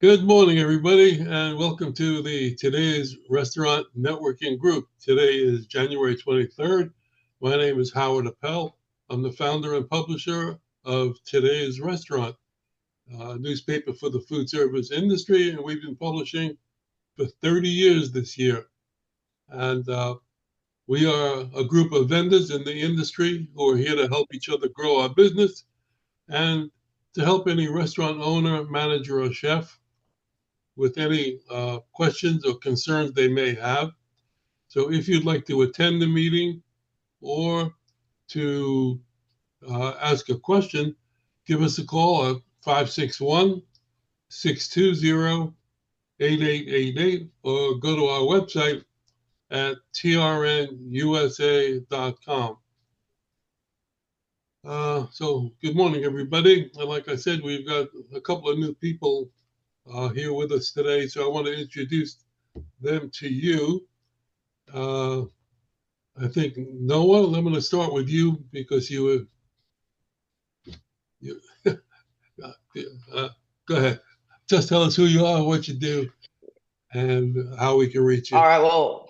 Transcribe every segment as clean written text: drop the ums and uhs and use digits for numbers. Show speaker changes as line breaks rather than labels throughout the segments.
Good morning, everybody, and welcome to today's restaurant networking group. Today is January 23rd. My name is Howard Appel. I'm the founder and publisher of Today's Restaurant, a newspaper for the food service industry, and we've been publishing for 30 years this year. And we are a group of vendors in the industry who are here to help each other grow our business and to help any restaurant owner, manager, or chef with any questions or concerns they may have. So if you'd like to attend the meeting or to ask a question, give us a call at 561-620-8888 or go to our website at trnusa.com. So good morning, everybody. And like I said, we've got a couple of new people here with us today, so I want to introduce them to you. I think Noah, I'm going to start with you because go ahead. Just tell us who you are, what you do, and how we can reach you.
All right. Well,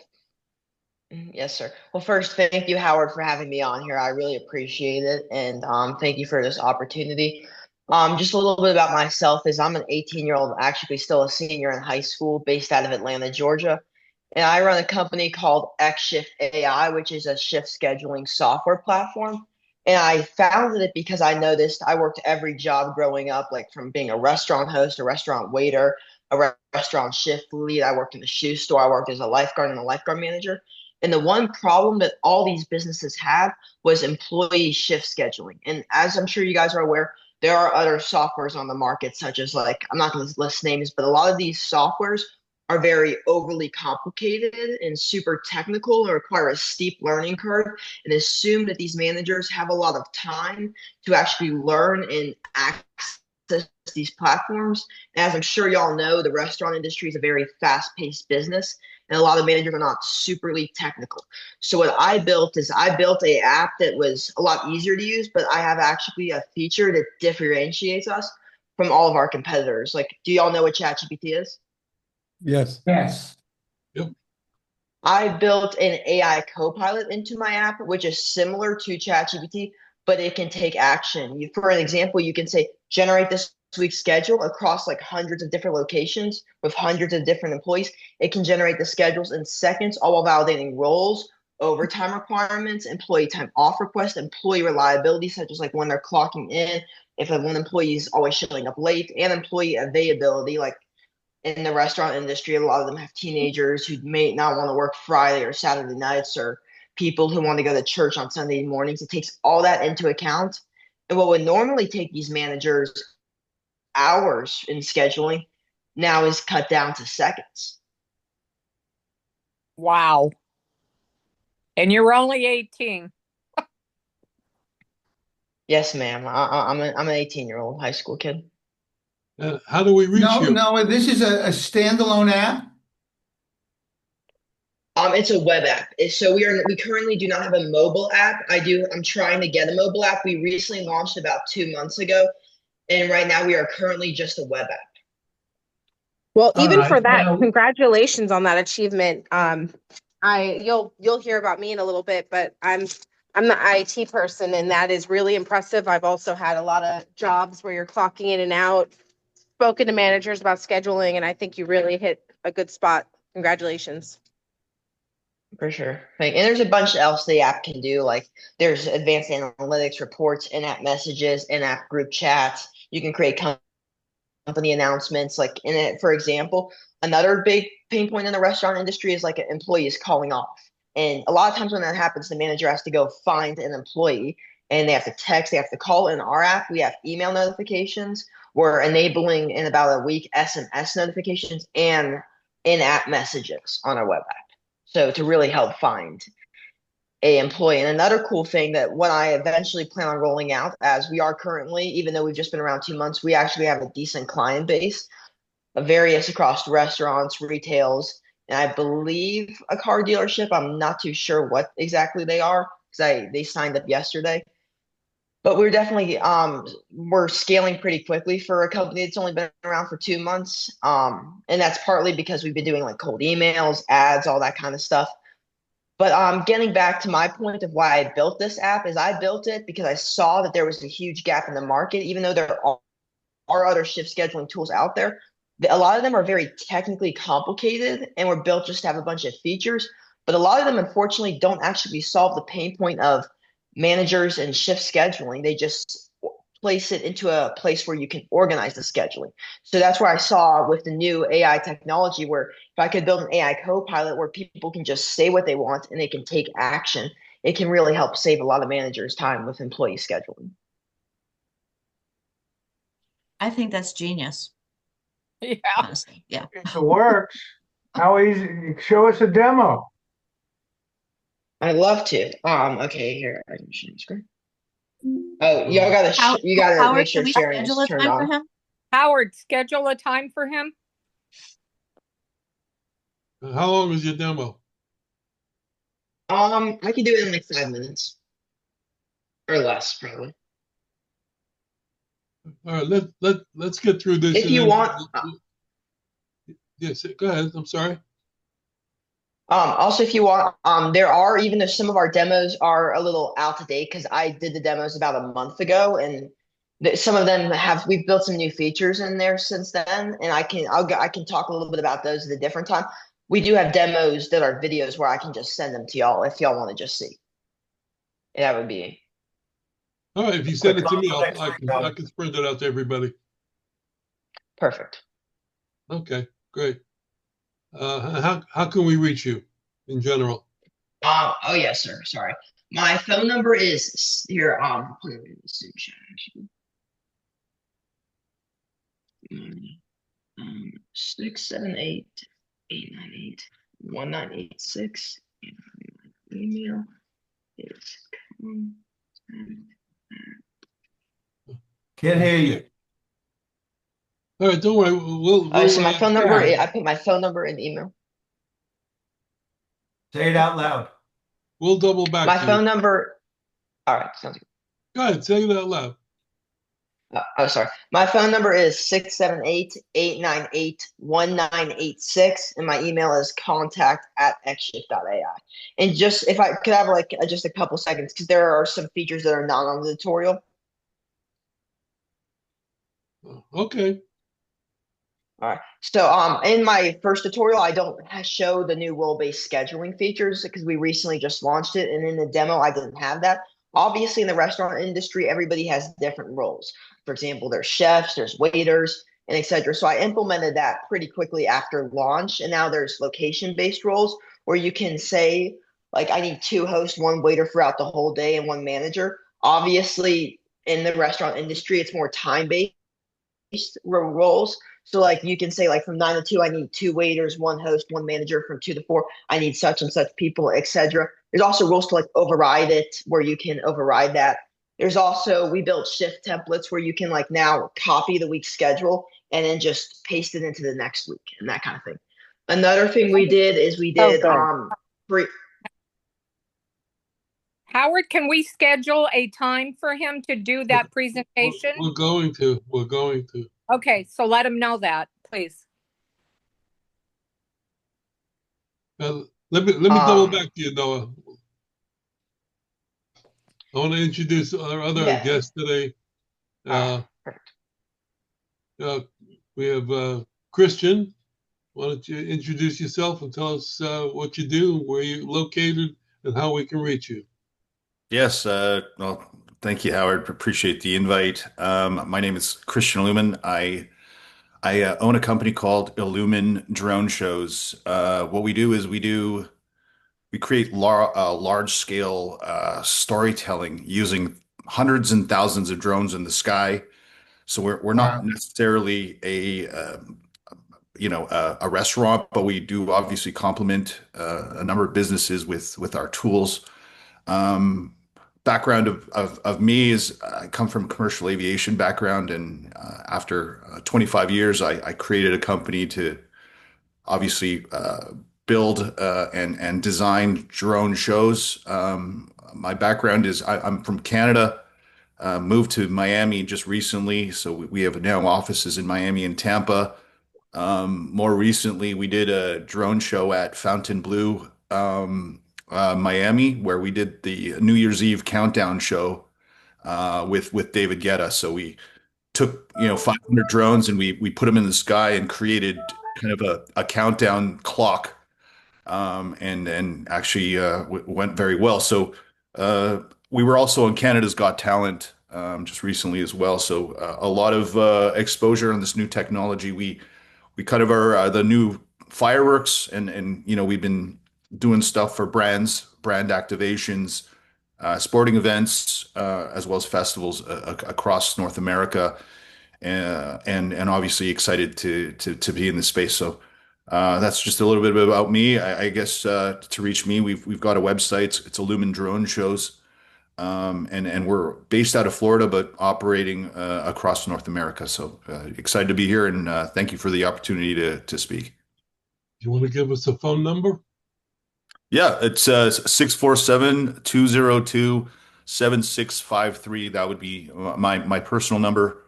yes, sir. Well, first, thank you, Howard, for having me on here. I really appreciate it, and thank you for this opportunity. Just a little bit about myself is I'm an 18-year-old, actually still a senior in high school, based out of Atlanta, Georgia, and I run a company called XShift AI, which is a shift scheduling software platform. And I founded it because I noticed I worked every job growing up, like from being a restaurant host, a restaurant waiter, restaurant shift lead. I worked in a shoe store. I worked as a lifeguard and a lifeguard manager. And the one problem that all these businesses had was employee shift scheduling. And as I'm sure you guys are aware, there are other softwares on the market, such as I'm not going to list names, but a lot of these softwares are very overly complicated and super technical and require a steep learning curve and assume that these managers have a lot of time to actually learn and access these platforms. And as I'm sure y'all know, the restaurant industry is a very fast-paced business, and a lot of managers are not superly technical. So what I built is I built an app that was a lot easier to use, but I have actually a feature that differentiates us from all of our competitors. Like, do y'all know what ChatGPT is?
Yes.
Yes.
Yep.
I built an AI co-pilot into my app, which is similar to ChatGPT, but it can take action. For an example, you can say, generate this week's schedule across like hundreds of different locations with hundreds of different employees. It can generate the schedules in seconds, all while validating roles, overtime requirements, employee time off requests, employee reliability, such as like when they're clocking in, if one employee is always showing up late, and employee availability, like in the restaurant industry, a lot of them have teenagers who may not want to work Friday or Saturday nights, or people who want to go to church on Sunday mornings. It takes all that into account. And what would normally take these managers hours in scheduling now is cut down to seconds.
Wow. And you're only 18.
Yes, ma'am. I'm an 18-year-old high school kid.
How do we reach you?
No, this is a standalone app.
It's a web app. So we currently do not have a mobile app. I'm trying to get a mobile app. We recently launched about 2 months ago, and right now we are currently just a web app.
Well, even
right.
for that,
Well-
congratulations on that achievement. You'll hear about me in a little bit, but I'm the IT person, and that is really impressive. I've also had a lot of jobs where you're clocking in and out, spoken to managers about scheduling, and I think you really hit a good spot. Congratulations.
For sure. And there's a bunch else the app can do. Like there's advanced analytics, reports, in-app messages, in-app group chats. You can create company announcements. Like in it, for example, another big pain point in the restaurant industry is like an employee is calling off. And a lot of times when that happens, the manager has to go find an employee, and they have to text, they have to call. In our app, we have email notifications. We're enabling in about a week SMS notifications and in-app messages on our web app. So to really help find a employee. And another cool thing that what I eventually plan on rolling out, as we are currently, even though we've just been around 2 months, we actually have a decent client base of various across restaurants, retails, and I believe a car dealership. I'm not too sure what exactly they are because they signed up yesterday. but we're definitely we're scaling pretty quickly for a company that's only been around for 2 months. And that's partly because we've been doing like cold emails, ads, all that kind of stuff. But getting back to my point of why I built this app is I built it because I saw that there was a huge gap in the market, even though there are other shift scheduling tools out there. A lot of them are very technically complicated and were built just to have a bunch of features. But a lot of them, unfortunately, don't actually solve the pain point of managers and shift scheduling. They just place it into a place where you can organize the scheduling. So that's where I saw with the new AI technology, where if I could build an AI co-pilot where people can just say what they want and they can take action, it can really help save a lot of managers' time with employee scheduling.
I think that's genius,
Yeah.
honestly. Yeah.
If it works, how easy? Show us a demo.
I'd love to. Okay, here I can share the screen. Oh, y'all gotta you gotta
Howard,
make sure
can we
sharing
schedule
is
a
turned
time for
on.
him?
Howard, schedule a time for him.
How long is your demo?
I can do it in like 5 minutes or less, probably.
All right, let's get through this.
If you want,
yes, go ahead. I'm sorry.
also if you want, there are, even though some of our demos are a little out of date because I did the demos about a month ago, and some of them we've built some new features in there since then, and I can talk a little bit about those at a different time. We do have demos that are videos where I can just send them to y'all if y'all want to just see. That would be
All right, if you send it to me, I can spread it out to everybody.
perfect.
Okay, great. How can we reach you in general?
Oh yes, sir. Sorry. My phone number is here. Put it in the Zoom chat, actually. 678-898-1986. Email is
Can't hear you.
All right, don't worry.
so my phone number,
yeah.
I put my phone number in email.
Say it out loud.
We'll double back
My
to
phone
you.
number, all right, sounds good.
Go ahead, say it out loud.
Sorry. My phone number is 678-898-1986, and my email is contact@xshift.ai. And just if I could have like just a couple seconds, because there are some features that are not on the tutorial.
Okay.
All right. So in my first tutorial, I don't show the new role-based scheduling features because we recently just launched it, and in the demo, I didn't have that. Obviously, in the restaurant industry, everybody has different roles. For example, there's chefs, there's waiters, and etc. So I implemented that pretty quickly after launch, and now there's location-based roles where you can say, like, I need 2 hosts, 1 waiter throughout the whole day, and 1 manager. Obviously, in the restaurant industry, it's more time-based roles. So like you can say like from 9 to 2, I need 2 waiters, 1 host, 1 manager. From 2 to 4, I need such and such people, etc. There's also rules to like override it where you can override that. There's also, we built shift templates where you can like now copy the week's schedule and then just paste it into the next week and that kind of thing. Another thing we did is we did
Howard, can we schedule a time for him to do that presentation?
We're going to.
Okay, so let him know that, please.
Let me double back to you, Noah. I want to introduce our other guest today. We have Christian. Why don't you introduce yourself and tell us what you do, where you're located, and how we can reach you?
Yes, well, thank you, Howard. Appreciate the invite. My name is Christian Ilumin. I own a company called Ilumin Drone Shows. What we do is we create large scale storytelling using hundreds and thousands of drones in the sky. So we're not necessarily a restaurant, but we do obviously complement a number of businesses with our tools. Background of me is I come from a commercial aviation background, and after 25 years, I created a company to obviously build and design drone shows. My background is I'm from Canada. moved to Miami just recently. So we have now offices in Miami and Tampa. More recently, we did a drone show at Fontainebleau, Miami, where we did the New Year's Eve countdown show with David Guetta. So we took 500 drones and we put them in the sky and created kind of a countdown clock, and actually went very well. So we were also on Canada's Got Talent just recently as well. So a lot of exposure on this new technology. We kind of are the new fireworks, and we've been doing stuff for brand activations, sporting events, as well as festivals across North America, and obviously excited to be in this space. So that's just a little bit about me. I guess to reach me, we've got a website. It's Ilumin Drone Shows, and we're based out of Florida, but operating across North America. So excited to be here, and thank you for the opportunity to speak.
You want to give us a phone number?
Yeah, it's 647-202-7653. That would be my personal number.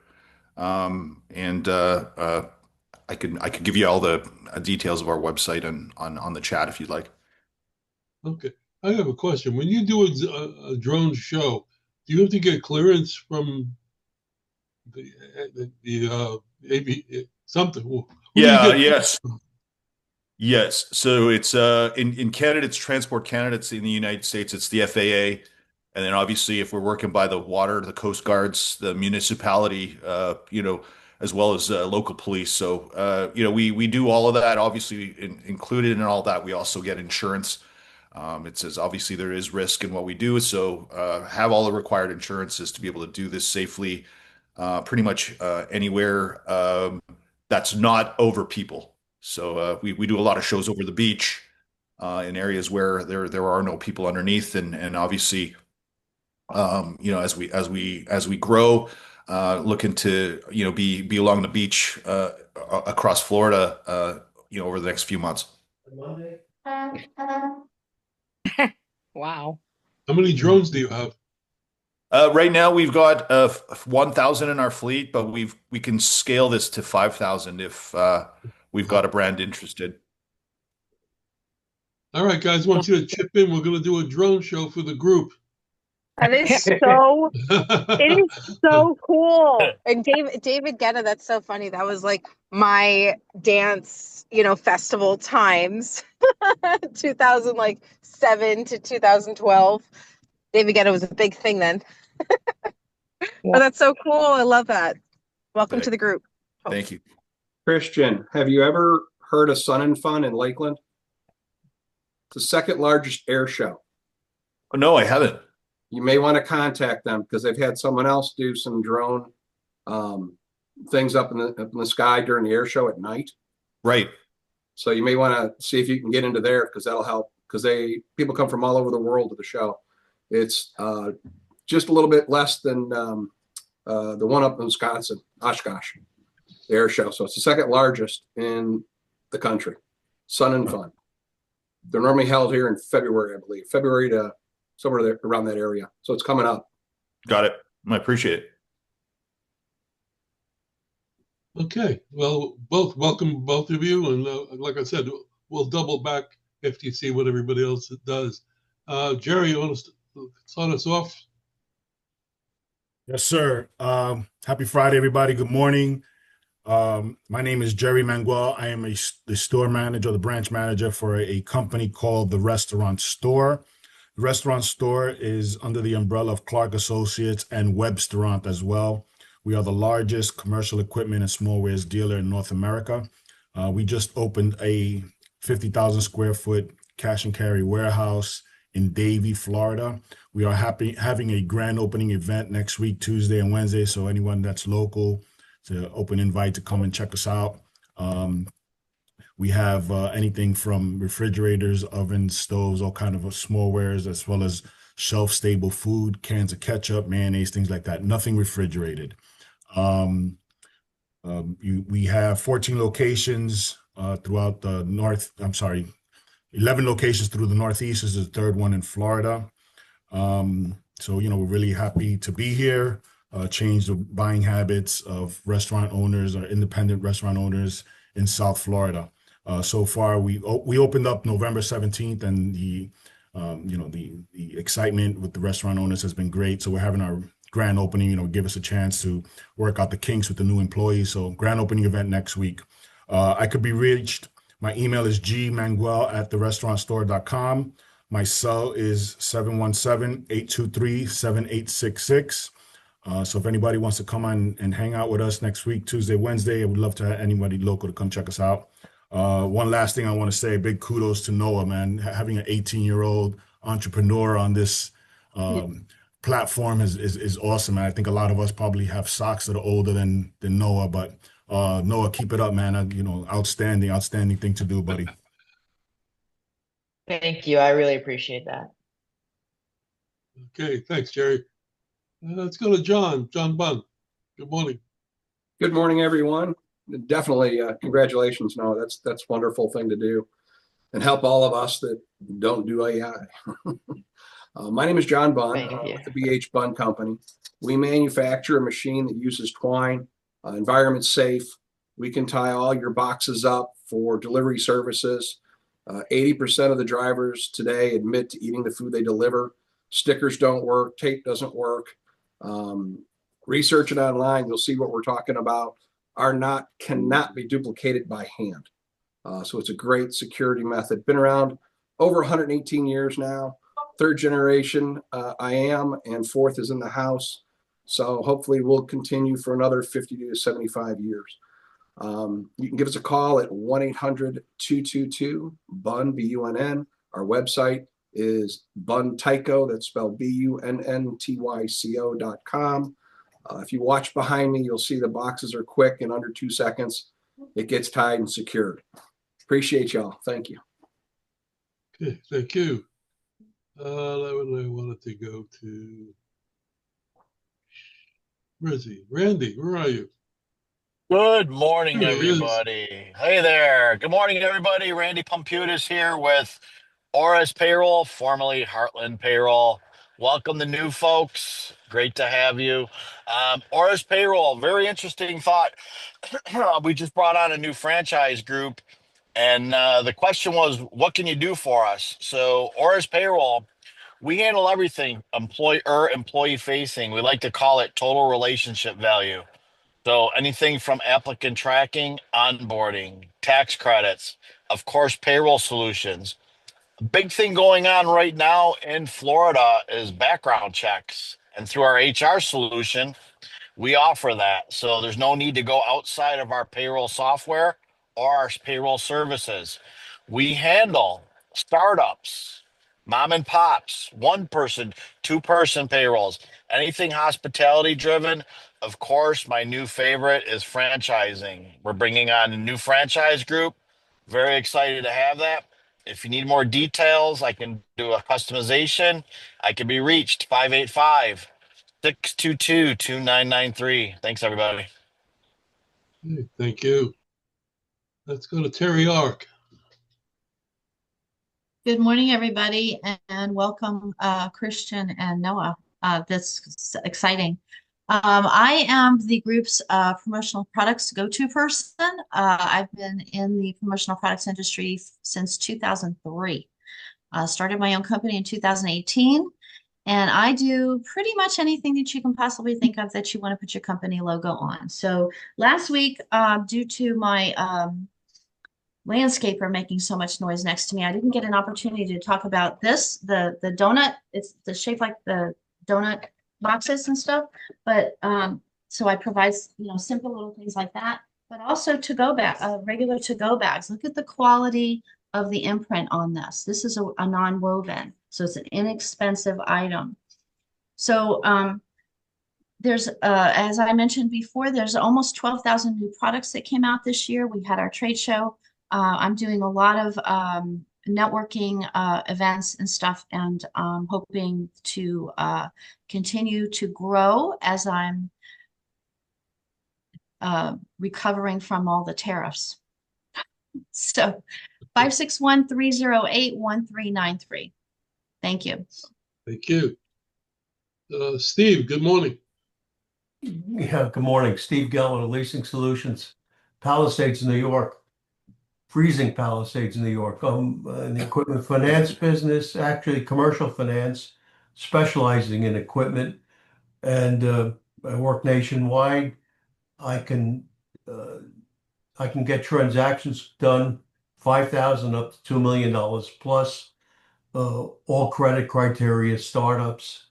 And I could give you all the details of our website on the chat if you'd like.
Okay. I have a question. When you do a drone show, do you have to get clearance from the AB something? Who do you
Yeah,
get-
yes. Yes. So it's in Canada, it's Transport Canada. It's in the United States, it's the FAA. And then obviously if we're working by the water, the Coast Guards, the municipality, as well as local police. So we do all of that. Obviously included in all that, we also get insurance. It says obviously there is risk in what we do. So have all the required insurances to be able to do this safely, pretty much anywhere that's not over people. So we do a lot of shows over the beach, in areas where there are no people underneath, and obviously, as we grow, looking to be along the beach across Florida, over the next few months.
Wow.
How many drones do you have?
Right now we've got 1,000 in our fleet, but we can scale this to 5,000 if we've got a brand interested.
All right, guys, I want you to chip in. We're going to do a drone show for the group.
That is so, it is so cool. And David Guetta, that's so funny. That was like my dance, festival times, 2007 to 2012. David Guetta was a big thing then. But that's so cool. I love that. Welcome to the group.
Thank you.
Christian, have you ever heard of Sun and Fun in Lakeland? It's the second largest air show.
Oh, no, I haven't.
You may want to contact them because they've had someone else do some drone things up in the sky during the air show at night.
Right.
So you may want to see if you can get into there because that'll help, because people come from all over the world to the show. It's just a little bit less than the one up in Wisconsin, Oshkosh, the air show. So it's the second largest in the country. Sun and Fun. They're normally held here in February, I believe. February to somewhere there around that area. So it's coming up.
Got it. I appreciate it.
Okay. Well, welcome both of you. And like I said, we'll double back if you see what everybody else does. Jerry, you want to start us off?
Yes, sir. Happy Friday, everybody. Good morning. My name is Jerry Manguel. I am the store manager, the branch manager for a company called The Restaurant Store. The Restaurant Store is under the umbrella of Clark Associates and Webstaurant as well. We are the largest commercial equipment and small wares dealer in North America. We just opened a 50,000 square foot cash and carry warehouse in Davie, Florida. We are having a grand opening event next week, Tuesday and Wednesday. So anyone that's local, it's an open invite to come and check us out. We have anything from refrigerators, ovens, stoves, all kind of small wares, as well as shelf-stable food, cans of ketchup, mayonnaise, things like that. Nothing refrigerated. We have 14 locations throughout the north. 11 locations through the Northeast. This is the third one in Florida. So, we're really happy to be here, change the buying habits of restaurant owners or independent restaurant owners in South Florida. So far, we opened up November 17th, and the excitement with the restaurant owners has been great. So we're having our grand opening, give us a chance to work out the kinks with the new employees. So grand opening event next week. I could be reached. My email is gmanguel@therestaurantstore.com. My cell is 717-823-7866. So if anybody wants to come on and hang out with us next week, Tuesday, Wednesday, I would love to have anybody local to come check us out. One last thing I want to say, big kudos to Noah, man. Having an 18-year-old entrepreneur on this platform is awesome. And I think a lot of us probably have socks that are older than Noah, but Noah, keep it up, man. Outstanding thing to do, buddy.
Thank you. I really appreciate that.
Okay, thanks, Jerry. Let's go to John Bunn. Good morning.
Good morning, everyone. Definitely, congratulations, Noah. That's a wonderful thing to do, and help all of us that don't do AI. My name is John Bunn with the BH Bunn Company. We manufacture a machine that uses twine, environment safe. We can tie all your boxes up for delivery services. 80% of the drivers today admit to eating the food they deliver. Stickers don't work, tape doesn't work. Research it online, you'll see what we're talking about. Cannot be duplicated by hand. So it's a great security method. Been around over 118 years now. Third generation I am, and fourth is in the house. So hopefully we'll continue for another 50 to 75 years. You can give us a call at 1-800-222-BUNN, B-U-N-N. Our website is Bunntyco, that's spelled BUNNTYCO.com. If you watch behind me, you'll see the boxes are quick. In under 2 seconds, it gets tied and secured. Appreciate y'all. Thank you.
Okay, thank you. I wanted to go to, where is he? Randy, where are you?
Good morning,
There he is.
everybody. Hey there. Good morning, everybody. Randy Pumputis here with Ora's Payroll, formerly Heartland Payroll. Welcome the new folks. Great to have you. Ora's Payroll, very interesting thought. We just brought on a new franchise group, and the question was, what can you do for us? So Ora's Payroll, we handle everything employee facing. We like to call it total relationship value. So anything from applicant tracking, onboarding, tax credits, of course, payroll solutions. Big thing going on right now in Florida is background checks. And through our HR solution, we offer that. So there's no need to go outside of our payroll software or our payroll services. We handle startups, mom and pops, 1-person, 2-person payrolls, anything hospitality driven. Of course, my new favorite is franchising. We're bringing on a new franchise group. Very excited to have that. If you need more details, I can do a customization. I can be reached 585-622-2993. Thanks, everybody.
Hey, thank you. Let's go to Terry Ark.
Good morning, everybody, and welcome, Christian and Noah. That's exciting. I am the group's promotional products go-to person. I've been in the promotional products industry since 2003. Started my own company in 2018, and I do pretty much anything that you can possibly think of that you want to put your company logo on. So last week, due to my landscaper making so much noise next to me, I didn't get an opportunity to talk about this, the donut. It's the shape like the donut boxes and stuff, but so I provide simple little things like that, but also to-go bag, regular to-go bags. Look at the quality of the imprint on this. This is a non-woven, so it's an inexpensive item. So there's as I mentioned before, there's almost 12,000 new products that came out this year. We had our trade show. I'm doing a lot of networking events and stuff, and hoping to continue to grow as I'm recovering from all the tariffs. So 561-308-1393. Thank you.
Thank you. Steve, good morning.
Yeah, good morning. Steve Geller, Leasing Solutions, Palisades, New York. Freezing Palisades, New York. I'm in the equipment finance business, actually commercial finance, specializing in equipment, and I work nationwide. I can get transactions done 5,000 up to $2 million plus, all credit criteria, startups,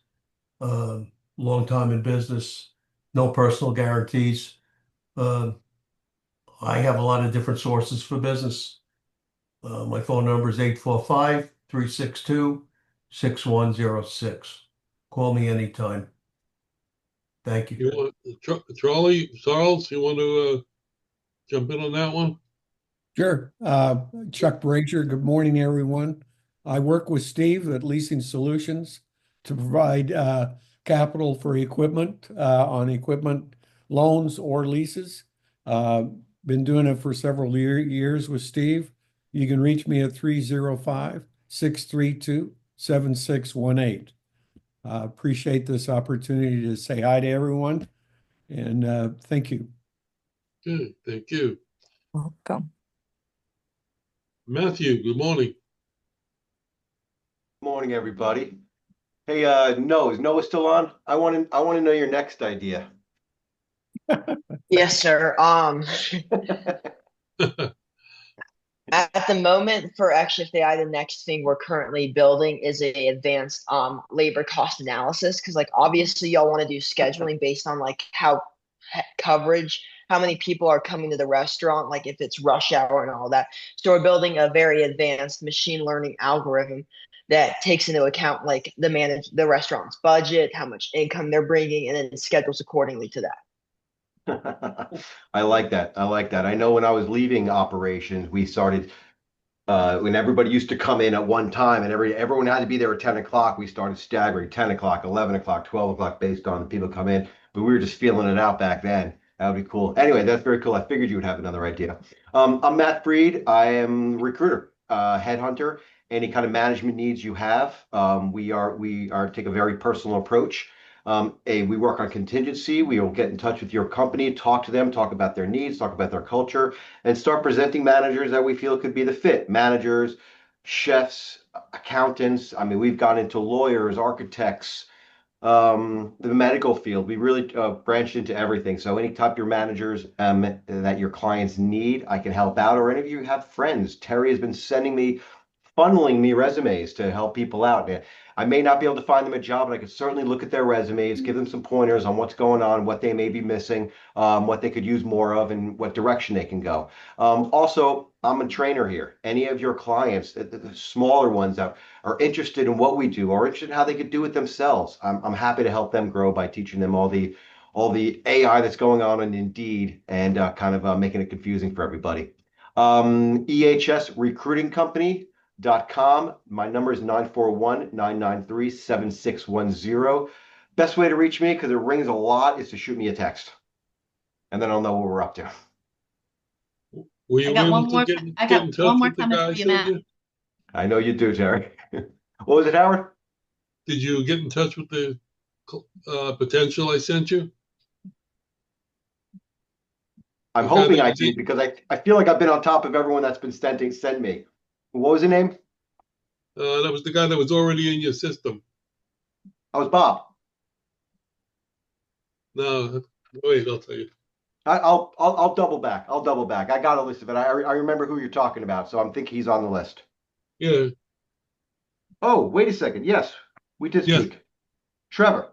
long time in business, no personal guarantees. I have a lot of different sources for business. My phone number is 845-362-6106. Call me anytime. Thank you.
You want Charles, you want to jump in on that one?
Sure. Chuck Brazier, good morning, everyone. I work with Steve at Leasing Solutions to provide capital for equipment on equipment loans or leases. Been doing it for several years with Steve. You can reach me at 305-632-7618. Appreciate this opportunity to say hi to everyone, and thank you.
Good, thank you.
Welcome.
Matthew, good morning.
Good morning, everybody. Hey, Noah, is Noah still on? I want to know your next idea.
Yes, sir. At the moment, for actually FAI, the next thing we're currently building is a advanced labor cost analysis, because like obviously y'all want to do scheduling based on like how coverage, how many people are coming to the restaurant, like if it's rush hour and all that. So we're building a very advanced machine learning algorithm that takes into account like the restaurant's budget, how much income they're bringing, and then schedules accordingly to that.
I like that. I like that. I know when I was leaving operations, we started when everybody used to come in at one time and everyone had to be there at 10 o'clock. We started staggering 10 o'clock, 11 o'clock, 12 o'clock based on the people come in. But we were just feeling it out back then. That would be cool. Anyway, that's very cool. I figured you would have another idea. I'm Matt Freed. I am a recruiter, headhunter. Any kind of management needs you have, we take a very personal approach. We work on contingency. We will get in touch with your company, talk to them, talk about their needs, talk about their culture, and start presenting managers that we feel could be the fit. Managers, chefs, accountants. I mean, we've gone into lawyers, architects, the medical field. We really branched into everything. So any type of your managers that your clients need, I can help out. Or any of you have friends. Terry has been funneling me resumes to help people out. I may not be able to find them a job, but I could certainly look at their resumes, give them some pointers on what's going on, what they may be missing, what they could use more of, and what direction they can go. Also, I'm a trainer here. Any of your clients, the smaller ones that are interested in what we do or interested in how they could do it themselves, I'm happy to help them grow by teaching them all the AI that's going on in Indeed and kind of making it confusing for everybody. EHS Recruiting Company. .com. My number is 941-993-7610. Best way to reach me, because it rings a lot, is to shoot me a text. And then I'll know what we're up to.
Were you able to get in touch with the guy I sent you?
I know you do, Terry. What was it, Howard?
Did you get in touch with the potential I sent you?
I'm hoping I did, because I feel like I've been on top of everyone that's been sent me. What was the name?
That was the guy that was already in your system.
I was Bob.
No, wait, I'll tell you.
I'll double back. I'll double back. I got a list of it. I remember who you're talking about, so I think he's on the list.
Yeah.
Oh, wait a second. Yes, we did speak. Trevor.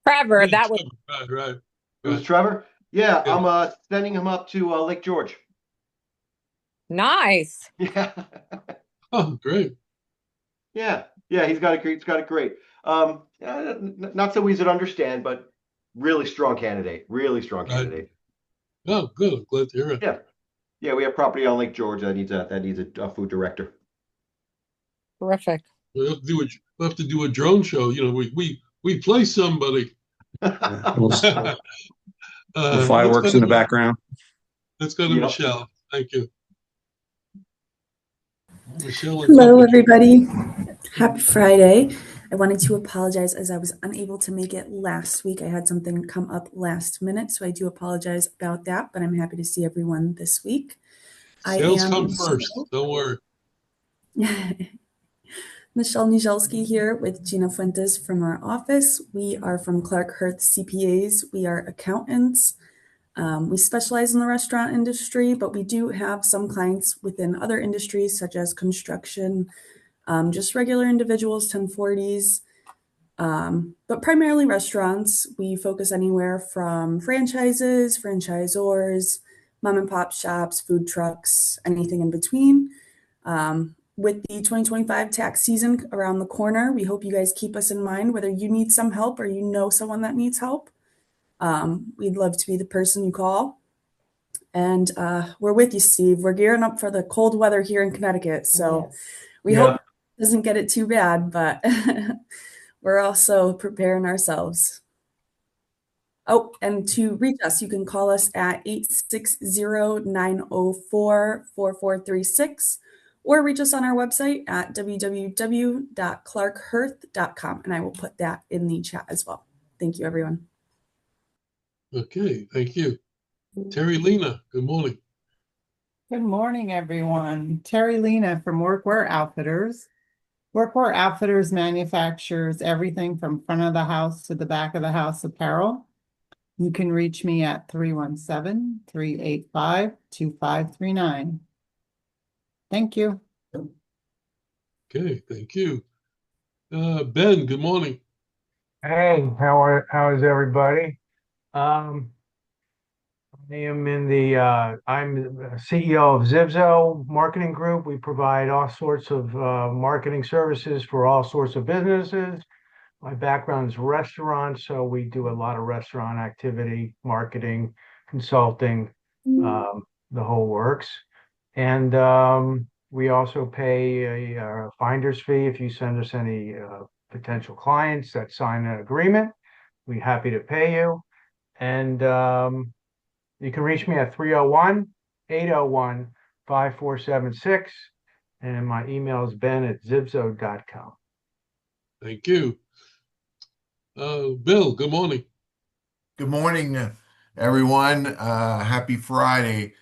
Trevor,
Yeah,
that was
right.
It was Trevor? Yeah, I'm sending him up to Lake George.
nice.
Yeah.
Oh, great.
Yeah, he's got it great. Not so easy to understand, but really strong candidate. Really strong candidate.
Oh, good. I'm glad to hear it.
Yeah. We have property on Lake George that needs a food director.
Terrific.
We'll have to do a drone show. You know, we play somebody.
The fireworks in the background.
Let's go to Michelle. Thank you. Michelle and
Hello,
Publisher.
everybody. Happy Friday. I wanted to apologize as I was unable to make it last week. I had something come up last minute, so I do apologize about that, but I'm happy to see everyone this week.
Sales come first. Don't worry.
Michelle Nijelski here with Gina Fuentes from our office. We are from Clark Hearth CPAs. We are accountants. We specialize in the restaurant industry, but we do have some clients within other industries such as construction, just regular individuals, 1040s, but primarily restaurants. We focus anywhere from franchises, franchisors, mom and pop shops, food trucks, anything in between. With the 2025 tax season around the corner, we hope you guys keep us in mind, whether you need some help or you know someone that needs help. We'd love to be the person you call. And we're with you, Steve. We're gearing up for the cold weather here in Connecticut. So we hope it doesn't get it too bad, but we're also preparing ourselves. Oh, and to reach us, you can call us at 860-904-4436 or reach us on our website at www.clarkhearth.com. And I will put that in the chat as well. Thank you, everyone.
Okay, thank you. Terry Lena, good morning.
Good morning, everyone. Terry Lena from Workwear Outfitters. Workwear Outfitters manufactures everything from front of the house to the back of the house apparel. You can reach me at 317-385-2539. Thank you.
Okay, thank you. Ben, good morning.
Hey, how is everybody? I am I'm the CEO of Zibzo Marketing Group. We provide all sorts of marketing services for all sorts of businesses. My background is restaurants, so we do a lot of restaurant activity, marketing, consulting, the whole works. And we also pay a finder's fee if you send us any potential clients that sign an agreement. We're happy to pay you. And you can reach me at 301-801-5476. And my email is ben@zibzo.com.
Thank you. Bill, good morning.
Good morning, everyone. Happy Friday.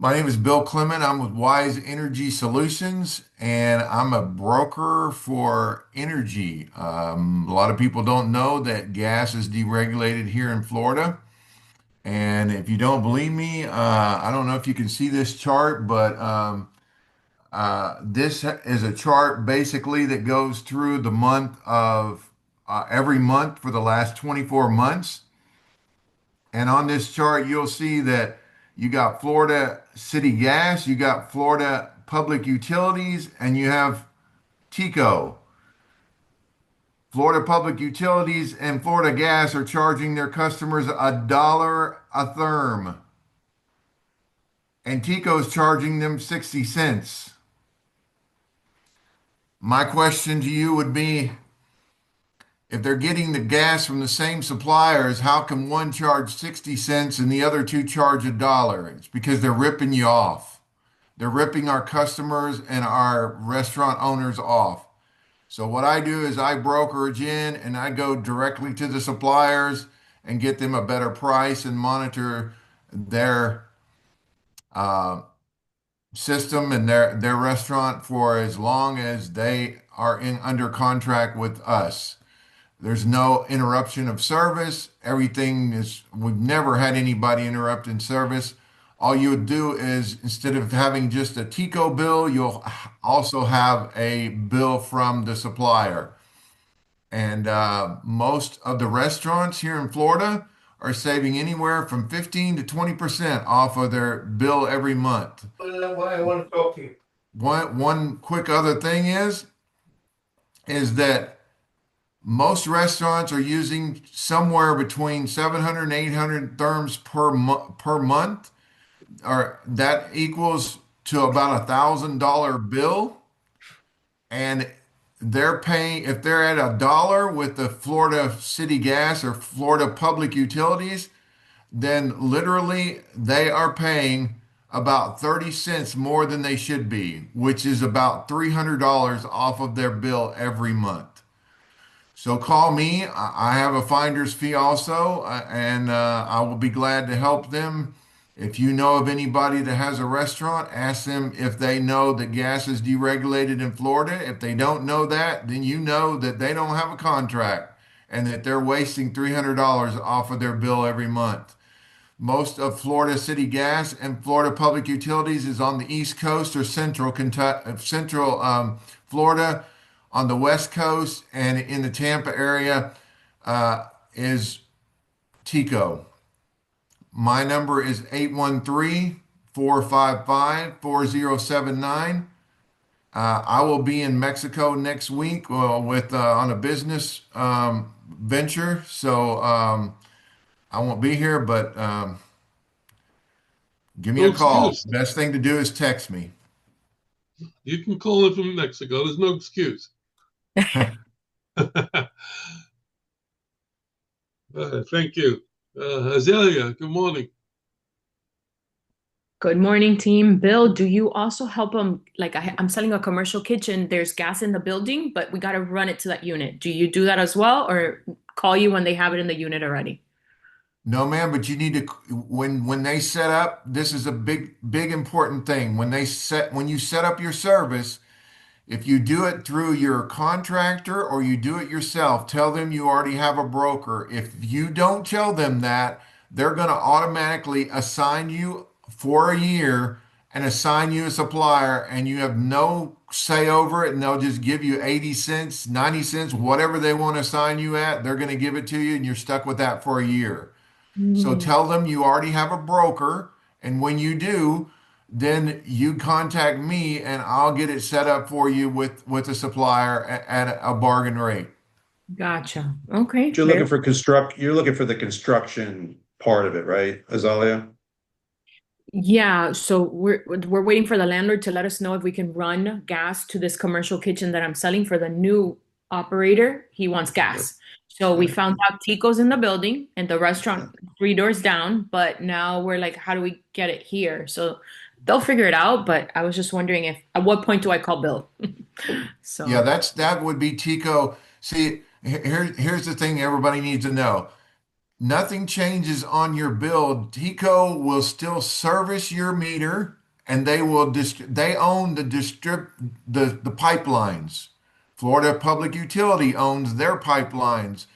My name is Bill Clement. I'm with Wise Energy Solutions, and I'm a broker for energy. A lot of people don't know that gas is deregulated here in Florida. And if you don't believe me, I don't know if you can see this chart, but this is a chart basically that goes through the month of every month for the last 24 months. And on this chart, you'll see that you got Florida City Gas, you got Florida Public Utilities, and you have TECO. Florida Public Utilities and Florida Gas are charging their customers $1 a therm. And TECO is charging them 60 cents. My question to you would be, if they're getting the gas from the same suppliers, how can one charge 60 cents and the other two charge $1? It's because they're ripping you off. They're ripping our customers and our restaurant owners off. So what I do is I brokerage in and I go directly to the suppliers and get them a better price and monitor their system and their restaurant for as long as they are under contract with us. There's no interruption of service. We've never had anybody interrupt in service. All you would do is, instead of having just a TECO bill, you'll also have a bill from the supplier. And most of the restaurants here in Florida are saving anywhere from 15 to 20% off of their bill every month.
That's why I want to talk to you.
One quick other thing is that most restaurants are using somewhere between 700 and 800 therms per month, or that equals to about $1,000 bill. And they're paying, if they're at $1 with the Florida City Gas or Florida Public Utilities, then literally they are paying about 30 cents more than they should be, which is about $300 off of their bill every month. So call me. I have a finder's fee also, and I will be glad to help them. If you know of anybody that has a restaurant, ask them if they know that gas is deregulated in Florida. If they don't know that, then you know that they don't have a contract and that they're wasting $300 off of their bill every month. Most of Florida City Gas and Florida Public Utilities is on the East Coast or Central Kentucky, Florida. On the West Coast and in the Tampa area is Tico. My number is 813-455-4079. I will be in Mexico next week with on a business venture, so I won't be here, but give me
No
a call.
excuse.
Best thing to do is text me.
You can call in from Mexico. There's no excuse. Thank you. Azalea, good morning.
Good morning, team. Bill, do you also help them? Like I'm selling a commercial kitchen. There's gas in the building, but we got to run it to that unit. Do you do that as well, or call you when they have it in the unit already?
No, man, but you need to when they set up, this is a big important thing. When you set up your service, if you do it through your contractor or you do it yourself, tell them you already have a broker. If you don't tell them that, they're going to automatically assign you for a year and assign you a supplier, and you have no say over it, and they'll just give you 80 cents, 90 cents, whatever they want to assign you at, they're going to give it to you, and you're stuck with that for a year. So tell them you already have a broker, and when you do, then you contact me and I'll get it set up for you with a supplier at a bargain rate.
Gotcha. Okay.
You're looking for the construction part of it, right, Azalea?
Yeah, so we're waiting for the landlord to let us know if we can run gas to this commercial kitchen that I'm selling for the new operator. He wants gas. So we found out Tico's in the building and the restaurant 3 doors down, but now we're like, how do we get it here? So they'll figure it out, but I was just wondering at what point do I call Bill? So
yeah, that would be Tico. See, here's the thing everybody needs to know. Nothing changes on your bill. Tico will still service your meter, and they own the pipelines. Florida Public Utility owns their pipelines,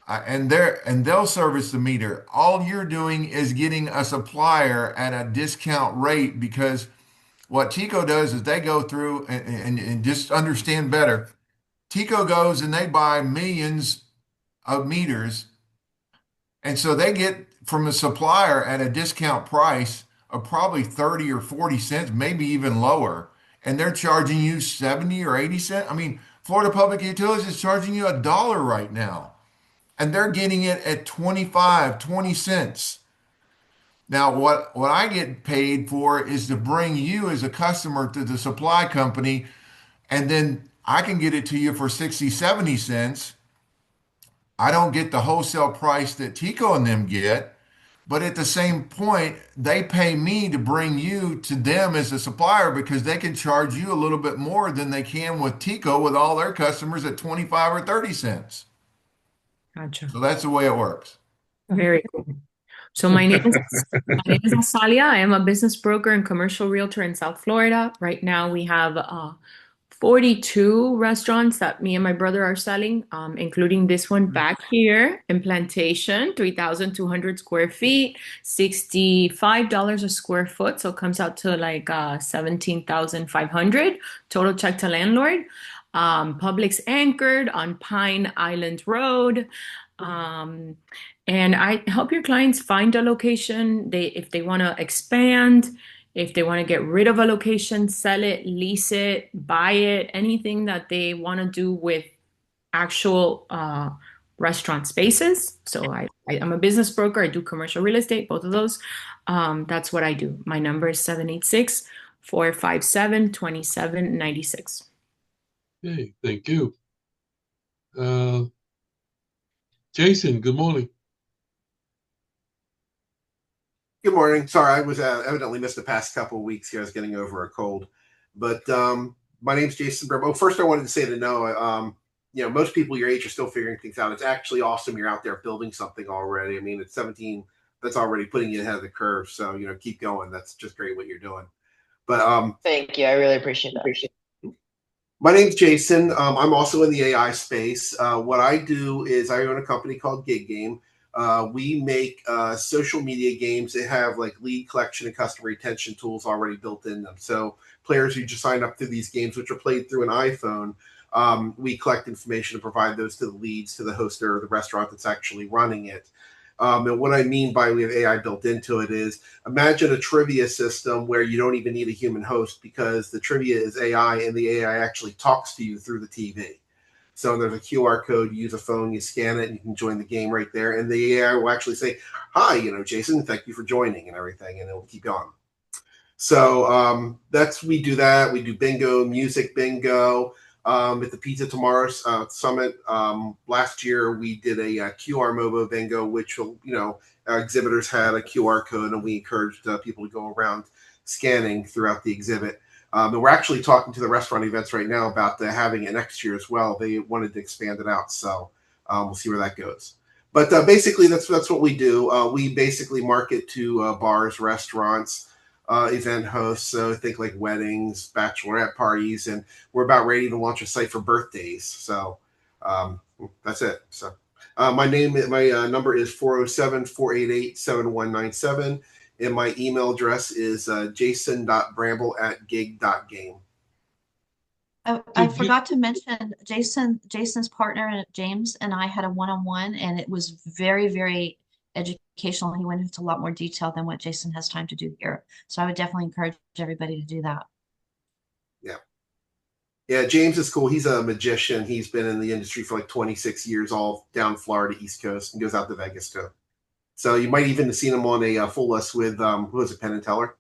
and they'll service the meter. All you're doing is getting a supplier at a discount rate, because what Tico does is they go through and just understand better. Tico goes and they buy millions of meters. And so they get from a supplier at a discount price of probably 30 or 40 cents, maybe even lower. And they're charging you 70 or 80 cents. I mean, Florida Public Utilities is charging you $1 right now. And they're getting it at 25, 20 cents. Now, what I get paid for is to bring you as a customer to the supply company, and then I can get it to you for 60, 70 cents. I don't get the wholesale price that Tico and them get, but at the same point, they pay me to bring you to them as a supplier, because they can charge you a little bit more than they can with Tico with all their customers at 25 or 30 cents.
Gotcha.
So that's the way it works.
Very cool. So my name is Asalia. I am a business broker and commercial realtor in South Florida. Right now we have 42 restaurants that me and my brother are selling, including this one back here in Plantation, 3,200 square feet, $65 a square foot. So it comes out to like 17,500 total check to landlord. Publix anchored on Pine Island Road. And I help your clients find a location. If they want to expand, if they want to get rid of a location, sell it, lease it, buy it, anything that they want to do with actual restaurant spaces. So I'm a business broker. I do commercial real estate, both of those. That's what I do. My number is 786-457-2796.
Okay, thank you. Jason, good morning.
Good morning. Sorry, I was evidently missed the past couple of weeks here. I was getting over a cold. But my name's Jason Brembo. First, I wanted to say to Noah, most people your age are still figuring things out. It's actually awesome you're out there building something already. I mean, at 17, that's already putting you ahead of the curve. So, keep going. That's just great what you're doing. But
thank you. I really appreciate that.
My name's Jason. I'm also in the AI space. What I do is I own a company called Gig Game. We make social media games that have like lead collection and customer retention tools already built in them. So players who just sign up to these games, which are played through an iPhone, we collect information and provide those to the leads, to the host or the restaurant that's actually running it. And what I mean by we have AI built into it is imagine a trivia system where you don't even need a human host because the trivia is AI and the AI actually talks to you through the TV. So there's a QR code, you use a phone, you scan it, and you can join the game right there. And the AI will actually say, hi, Jason, thank you for joining and everything, and it will keep going. So we do that. We do bingo, music bingo. At the Pizza Tomorrow Summit last year, we did a QR Mobo bingo, which our exhibitors had a QR code, and we encouraged people to go around scanning throughout the exhibit. And we're actually talking to the restaurant events right now about having it next year as well. They wanted to expand it out, so we'll see where that goes. But basically, that's what we do. We basically market to bars, restaurants, event hosts, so think like weddings, bachelorette parties, and we're about ready to launch a site for birthdays. So that's it. So my number is 407-488-7197, and my email address is jason.bramble@gig.game.
I forgot to mention Jason's partner, James, and I had a one-on-one, and it was very, very educational. He went into a lot more detail than what Jason has time to do here. So I would definitely encourage everybody to do that.
Yeah, James is cool. He's a magician. He's been in the industry for like 26 years, all down Florida, East Coast, and goes out to Vegas too. So you might even have seen him on a full list with, who was it, Penn and Teller?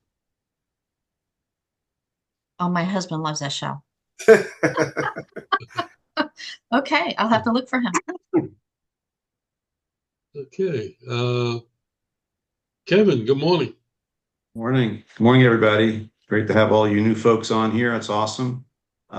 Oh, my husband loves that show. Okay, I'll have to look for him.
Okay. Kevin, good morning.
Morning. Good morning, everybody. Great to have all you new folks on here. That's awesome.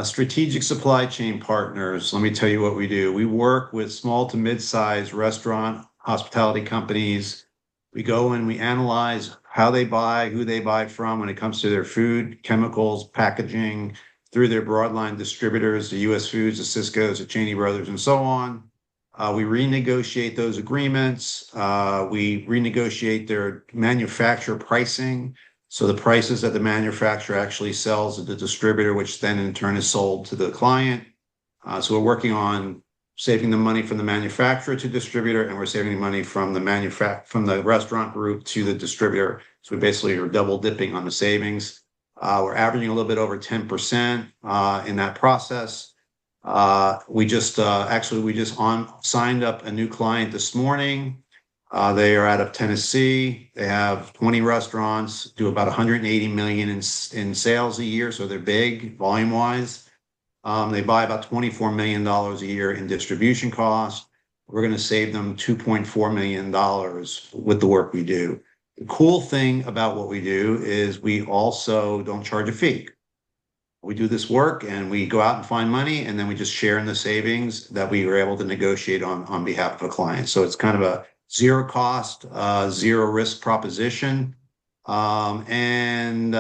Strategic supply chain partners. Let me tell you what we do. We work with small to mid-sized restaurant, hospitality companies. We go and we analyze how they buy, who they buy from when it comes to their food, chemicals, packaging, through their broadline distributors, the US Foods, the Sysco's, the Cheney Brothers, and so on. We renegotiate those agreements. We renegotiate their manufacturer pricing. So the prices that the manufacturer actually sells to the distributor, which then in turn is sold to the client. So we're working on saving the money from the manufacturer to distributor, and we're saving the money from the restaurant group to the distributor. So we basically are double dipping on the savings. We're averaging a little bit over 10% in that process. We just signed up a new client this morning. They are out of Tennessee. They have 20 restaurants, do about 180 million in sales a year, so they're big volume wise. They buy about $24 million a year in distribution costs. We're going to save them $2.4 million with the work we do. The cool thing about what we do is we also don't charge a fee. We do this work and we go out and find money, and then we just share in the savings that we were able to negotiate on behalf of a client. So it's kind of a zero cost, zero risk proposition. There's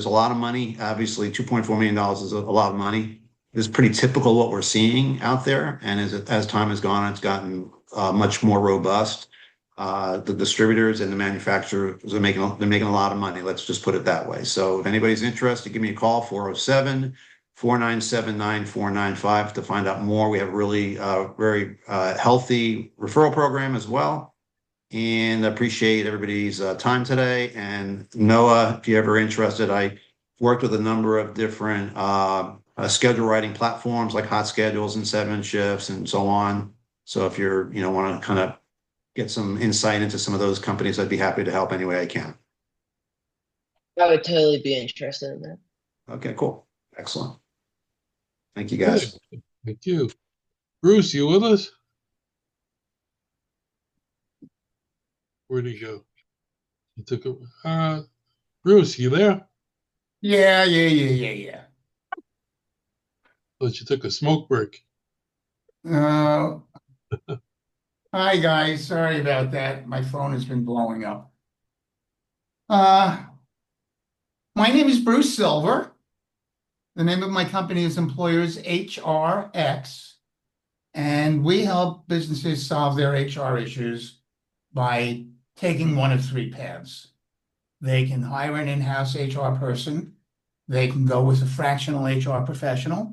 a lot of money. Obviously, $2.4 million is a lot of money. It's pretty typical what we're seeing out there. And as time has gone, it's gotten much more robust. The distributors and the manufacturers are making a lot of money. Let's just put it that way. So if anybody's interested, give me a call, 407-497-9495 to find out more. We have a really very healthy referral program as well. And I appreciate everybody's time today. And Noah, if you're ever interested, I worked with a number of different schedule writing platforms like Hot Schedules and 7 Shifts and so on. So if you're, want to kind of get some insight into some of those companies, I'd be happy to help any way I can.
I would totally be interested in that.
Okay, cool. Excellent. Thank you, guys.
Good. Thank you. Bruce, you with us? Where'd he go? You took a Bruce, you there?
Yeah.
But you took a smoke break.
Hi, guys. Sorry about that. My phone has been blowing up. My name is Bruce Silver. The name of my company is Employers HRX, and we help businesses solve their HR issues by taking one of three paths. They can hire an in-house HR person, they can go with a fractional HR professional,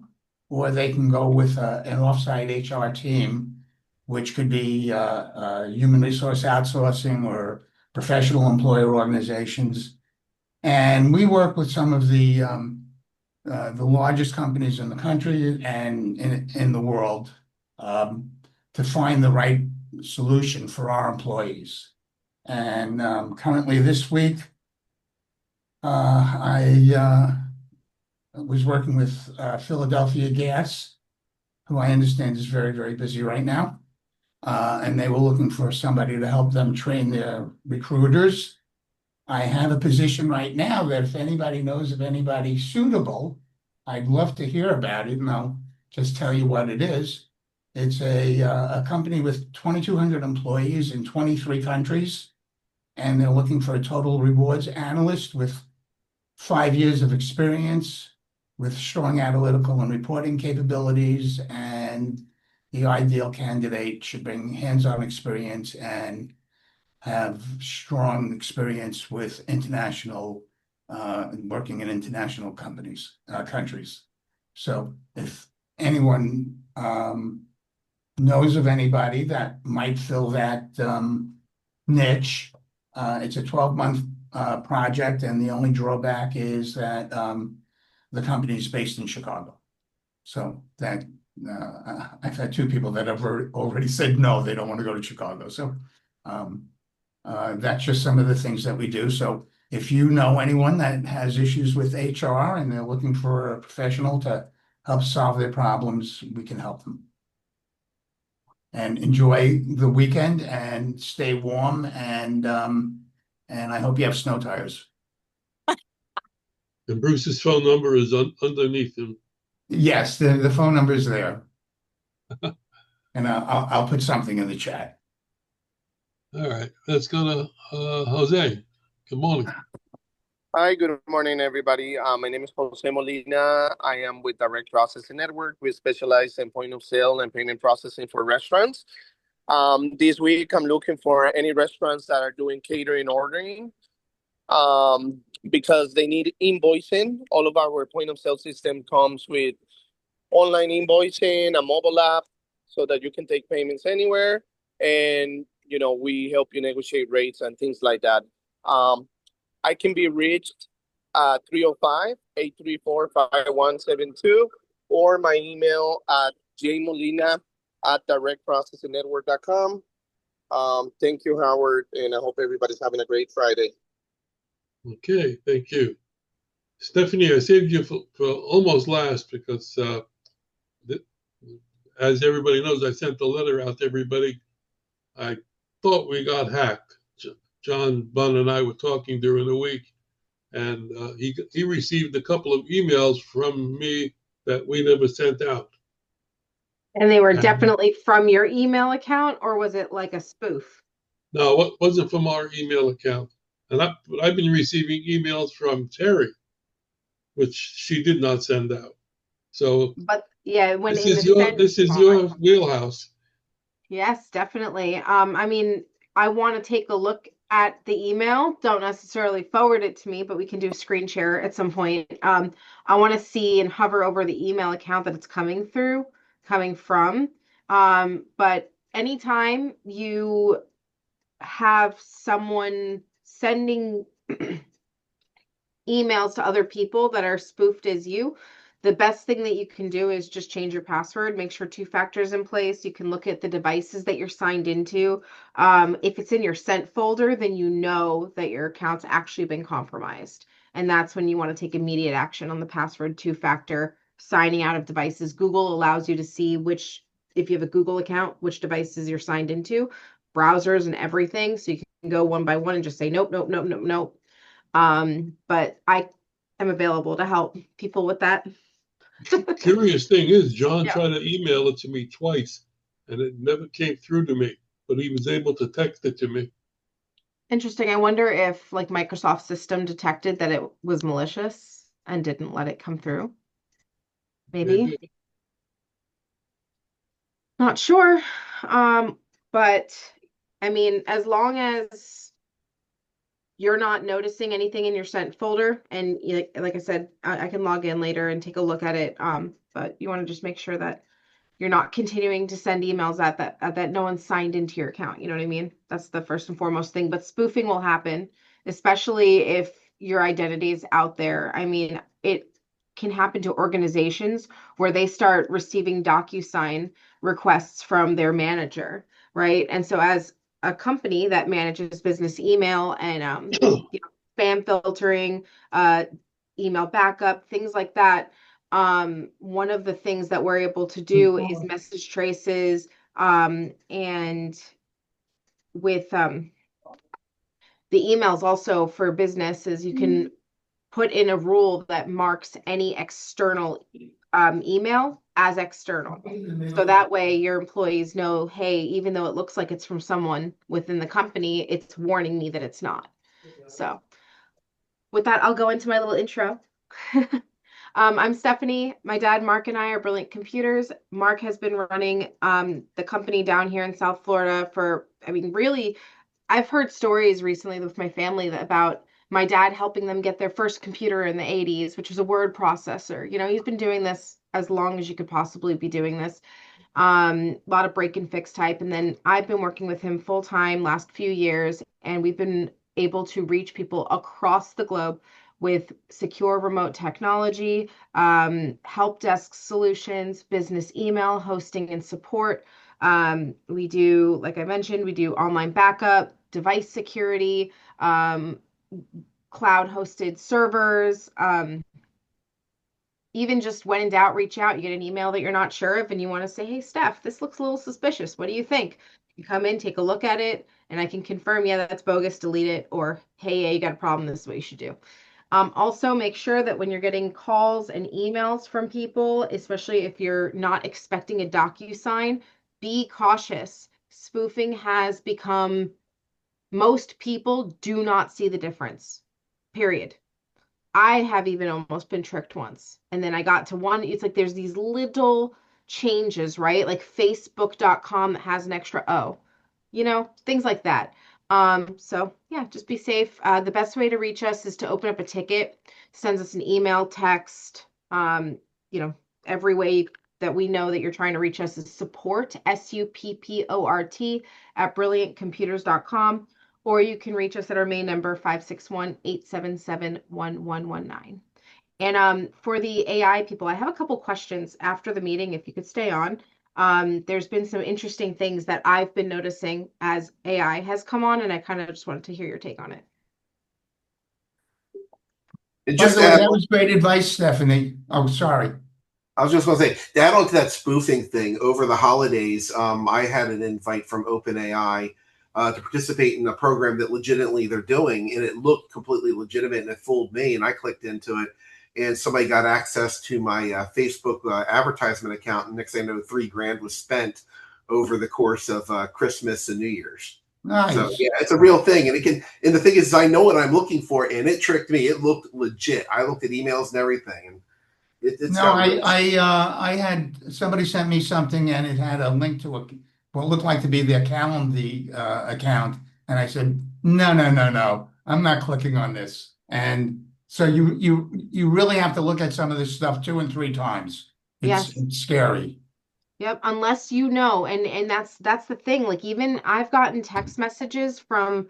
or they can go with an offsite HR team, which could be human resource outsourcing or professional employer organizations. And we work with some of the largest companies in the country and in the world to find the right solution for our employees. And currently this week, I was working with Philadelphia Gas, who I understand is very, very busy right now. And they were looking for somebody to help them train their recruiters. I have a position right now that if anybody knows of anybody suitable, I'd love to hear about it, and I'll just tell you what it is. It's a company with 2,200 employees in 23 countries, and they're looking for a total rewards analyst with 5 years of experience, with strong analytical and reporting capabilities, and the ideal candidate should bring hands-on experience and have strong experience with international, working in international countries. So if anyone knows of anybody that might fill that niche, it's a 12-month project, and the only drawback is that the company is based in Chicago. So that I've had two people that have already said no, they don't want to go to Chicago. So that's just some of the things that we do. So if you know anyone that has issues with HR and they're looking for a professional to help solve their problems, we can help them. And enjoy the weekend and stay warm, and I hope you have snow tires.
And Bruce's phone number is underneath him.
Yes, the phone number is there. And I'll put something in the chat.
All right, let's go to Jose. Good morning.
Hi, good morning, everybody. My name is Jose Molina. I am with Direct Processing Network. We specialize in point of sale and payment processing for restaurants. This week, I'm looking for any restaurants that are doing catering ordering because they need invoicing. All of our point of sale system comes with online invoicing, a mobile app, so that you can take payments anywhere. And, you know, we help you negotiate rates and things like that. I can be reached at 305-834-5172 or my email at jmolina@directprocessingnetwork.com. Thank you, Howard, and I hope everybody's having a great Friday.
Okay, thank you. Stephanie, I saved you for almost last because as everybody knows, I sent the letter out to everybody. I thought we got hacked. John Bunn and I were talking during the week, and he received a couple of emails from me that we never sent out.
And they were definitely from your email account, or was it like a spoof?
No, it wasn't from our email account. And I've been receiving emails from Terry, which she did not send out. So,
but yeah, when
this is your wheelhouse.
Yes, definitely. I mean, I want to take a look at the email. Don't necessarily forward it to me, but we can do a screen share at some point. I want to see and hover over the email account that it's coming from. But anytime you have someone sending emails to other people that are spoofed as you, the best thing that you can do is just change your password, make sure 2-factor is in place. You can look at the devices that you're signed into. If it's in your sent folder, then you know that your account's actually been compromised. And that's when you want to take immediate action on the password 2-factor, signing out of devices. Google allows you to see if you have a Google account, which devices you're signed into, browsers and everything. So you go one by one and just say, nope, nope, nope, nope, nope. But I am available to help people with that.
Curious thing is, John
Yeah.
tried to email it to me twice, and it never came through to me, but he was able to text it to me.
Interesting. I wonder if like Microsoft system detected that it was malicious and didn't let it come through. Maybe. Not sure. But I mean, as long as you're not noticing anything in your sent folder, and like I said, I can log in later and take a look at it. But you want to just make sure that you're not continuing to send emails that no one's signed into your account. You know what I mean? That's the first and foremost thing. But spoofing will happen, especially if your identity is out there. I mean, it can happen to organizations where they start receiving DocuSign requests from their manager, right? And so as a company that manages business email and spam filtering, email backup, things like that, one of the things that we're able to do is message traces, and with the emails also for businesses, you can put in a rule that marks any external email as external. So that way your employees know, hey, even though it looks like it's from someone within the company, it's warning me that it's not. So with that, I'll go into my little intro. I'm Stephanie. My dad, Mark, and I are Brilliant Computers. Mark has been running the company down here in South Florida for, I mean, really, I've heard stories recently with my family about my dad helping them get their first computer in the 80s, which was a word processor. You know, he's been doing this as long as you could possibly be doing this. A lot of break and fix type. And then I've been working with him full time last few years, and we've been able to reach people across the globe with secure remote technology, help desk solutions, business email, hosting and support. We do, like I mentioned, we do online backup, device security, cloud hosted servers, even just when in doubt, reach out. You get an email that you're not sure of and you want to say, hey, Steph, this looks a little suspicious. What do you think? You come in, take a look at it, and I can confirm, yeah, that's bogus, delete it, or hey, yeah, you got a problem, this is what you should do. Also, make sure that when you're getting calls and emails from people, especially if you're not expecting a DocuSign, be cautious. Spoofing has become, most people do not see the difference, period. I have even almost been tricked once. And then I got to one, it's like there's these little changes, right? Like Facebook.com that has an extra O, you know, things like that. So yeah, just be safe. The best way to reach us is to open up a ticket, sends us an email, text, you know, every way that we know that you're trying to reach us is support, SUPPORT, at brilliantcomputers.com. Or you can reach us at our main number, 561-877-1119. And for the AI people, I have a couple questions after the meeting, if you could stay on. There's been some interesting things that I've been noticing as AI has come on, and I kind of just wanted to hear your take on it.
By the way, that was great advice, Stephanie. Oh, sorry.
I was just going to say, to add on to that spoofing thing, over the holidays, I had an invite from OpenAI to participate in a program that legitimately they're doing, and it looked completely legitimate, and it fooled me, and I clicked into it, and somebody got access to my Facebook advertisement account, and next thing I know, $3,000 was spent over the course of Christmas and New Year's.
Nice.
So yeah, it's a real thing, and it can. And the thing is, I know what I'm looking for, and it tricked me. It looked legit. I looked at emails and everything, and it's
No, I had somebody sent me something and it had a link to what looked like to be the Calendly account, and I said, no, no, no, no, I'm not clicking on this. And so you really have to look at some of this stuff 2 and 3 times. It's scary.
Yep, unless you know, and that's the thing. Like even I've gotten text messages from,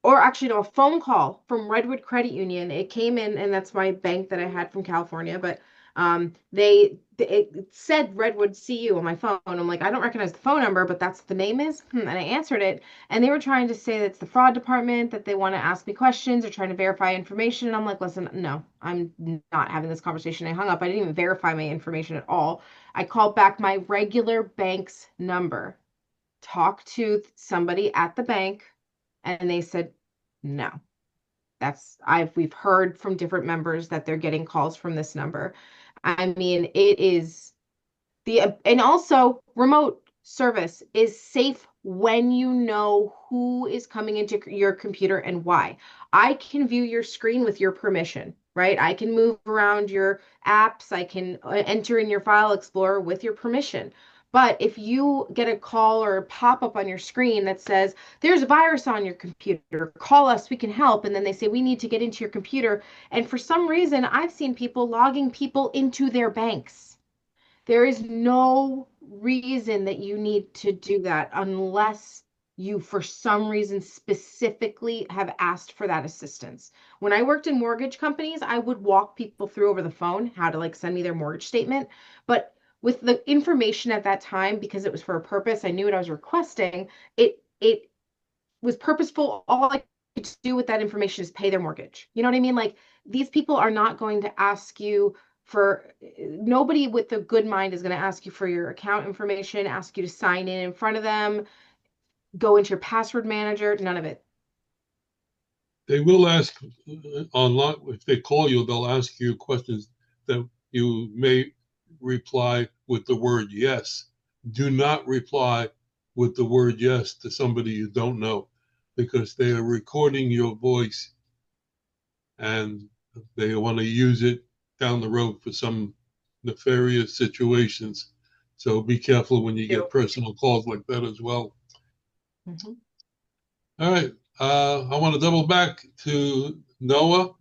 or actually no, a phone call from Redwood Credit Union. It came in, and that's my bank that I had from California, but it said Redwood CU on my phone. I'm like, I don't recognize the phone number, but that's what the name is. And I answered it, and they were trying to say that it's the fraud department, that they want to ask me questions or trying to verify information. And I'm like, listen, no, I'm not having this conversation. I hung up. I didn't even verify my information at all. I called back my regular bank's number, talked to somebody at the bank, And they said, no. We've heard from different members that they're getting calls from this number. I mean, it is and also remote service is safe when you know who is coming into your computer and why. I can view your screen with your permission, right? I can move around your apps. I can enter in your file explorer with your permission. But if you get a call or a pop-up on your screen that says, there's a virus on your computer, call us, we can help. And then they say, we need to get into your computer. And for some reason, I've seen people logging people into their banks. There is no reason that you need to do that unless you, for some reason, specifically have asked for that assistance. When I worked in mortgage companies, I would walk people through over the phone how to like send me their mortgage statement. But with the information at that time, because it was for a purpose, I knew what I was requesting. It was purposeful. All I could do with that information is pay their mortgage. You know what I mean? Like these people are not going to ask you nobody with a good mind is going to ask you for your account information, ask you to sign in front of them, go into your password manager, none of it.
They will ask online, if they call you, they'll ask you questions that you may reply with the word yes. Do not reply with the word yes to somebody you don't know, because they are recording your voice and they want to use it down the road for some nefarious situations. So be careful when you get personal calls like that as well.
Mm-hmm.
All right. I want to double back to Noah.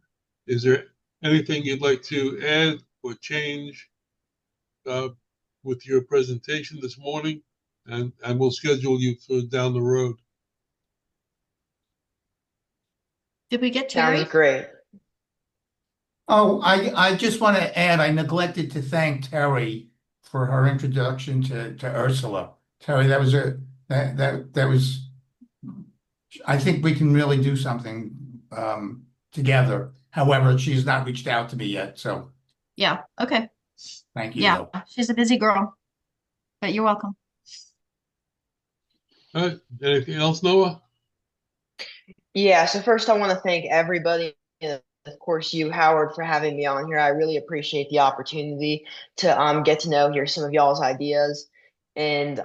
Is there anything you'd like to add or change with your presentation this morning? And we'll schedule you for down the road.
Did we get Terry?
Sounds great.
Oh, I just want to add, I neglected to thank Terry for her introduction to Ursula. Terry, that was I think we can really do something together. However, she's not reached out to me yet, so
Yeah, okay.
thank you.
Yeah,
though.
she's a busy girl, but you're welcome.
All right. Anything else, Noah?
Yeah, so first I want to thank everybody, and of course you, Howard, for having me on here. I really appreciate the opportunity to get to hear some of y'all's ideas. And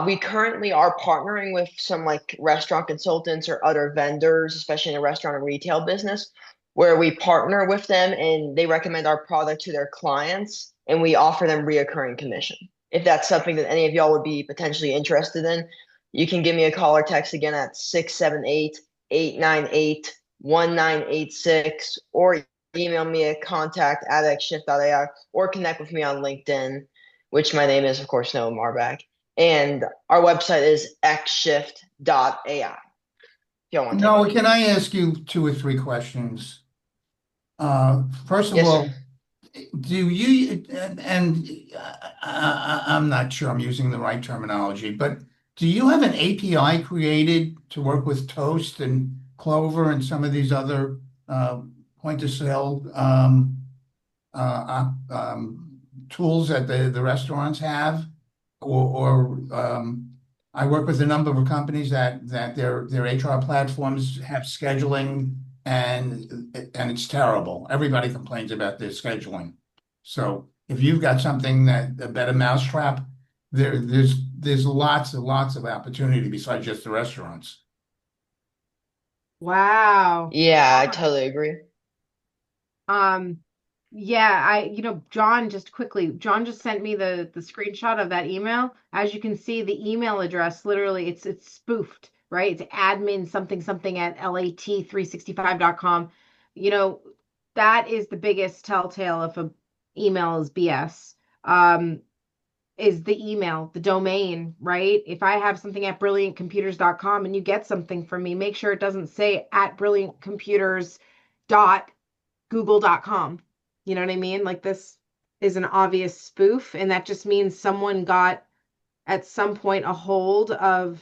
we currently are partnering with some like restaurant consultants or other vendors, especially in the restaurant and retail business, where we partner with them and they recommend our product to their clients and we offer them reoccurring commission. If that's something that any of y'all would be potentially interested in, you can give me a call or text again at 678-898-1986 or email me at contact@xshift.ai or connect with me on LinkedIn, which my name is, of course, Noah Marbach. And our website is xshift.ai.
No, can I ask you 2 or 3 questions? First of all, do you, and I'm not sure I'm using the right terminology, but do you have an API created to work with Toast and Clover and some of these other point of sale tools that the restaurants have? Or I work with a number of companies that their HR platforms have scheduling and it's terrible. Everybody complains about their scheduling. So if you've got something a better mousetrap, there's lots and lots of opportunity besides just the restaurants.
Wow.
Yeah, I totally agree.
Yeah, John just sent me the screenshot of that email. As you can see, the email address literally it's spoofed, right? It's admin something something at lat365.com. That is the biggest telltale if a email is BS. Is the email, the domain, right? If I have something at brilliantcomputers.com and you get something from me, make sure it doesn't say at brilliantcomputers.google.com. You know what I mean? Like this is an obvious spoof, and that just means someone got at some point a hold of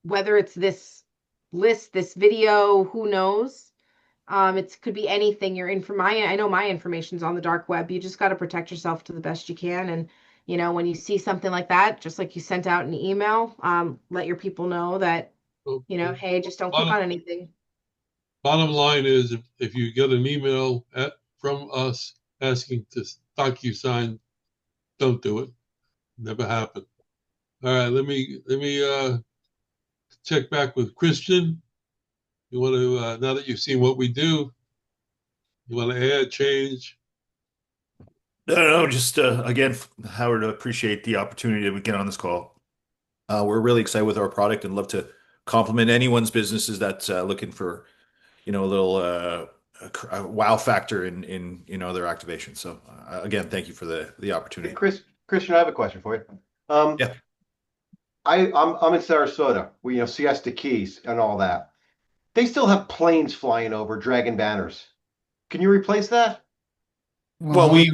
whether it's this list, this video, who knows? It could be anything. I know my information's on the dark web. You just got to protect yourself to the best you can. And when you see something like that, just like you sent out an email, let your people know that, hey, just don't click on anything.
Bottom line is, if you get an email from us asking to DocuSign, don't do it. Never happened. All right, let me check back with Christian. You want to, now that you've seen what we do, you want to add, change?
No, just again, Howard, appreciate the opportunity to get on this call. We're really excited with our product and love to compliment anyone's businesses that's looking for, a little a wow factor in their activation. So again, thank you for the opportunity.
Hey, Christian, I have a question for you.
Yeah.
I'm in Sarasota. We Siesta Keys and all that. They still have planes flying over, dragging banners. Can you replace that?
Well, we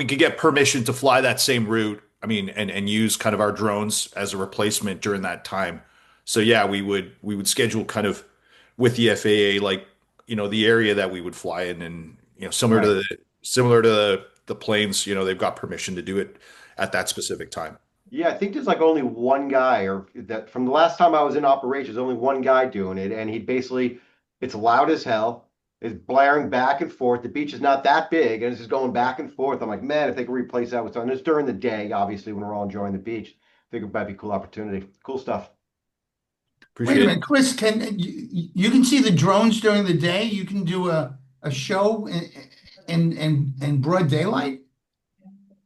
could get permission to fly that same route. I mean, and use kind of our drones as a replacement during that time. So yeah, we would schedule kind of with the FAA, like, the area that we would fly in, and similar to the planes, they've got permission to do it at that specific time.
Yeah, I think there's like only one guy, or that from the last time I was in operations, only one guy doing it, and it's loud as hell. It's blaring back and forth. The beach is not that big, and it's just going back and forth. I'm like, man, if they could replace that with something. It's during the day, obviously, when we're all enjoying the beach. I think it might be a cool opportunity. Cool stuff.
Wait a minute, Chris, you can see the drones during the day? You can do a show in broad daylight?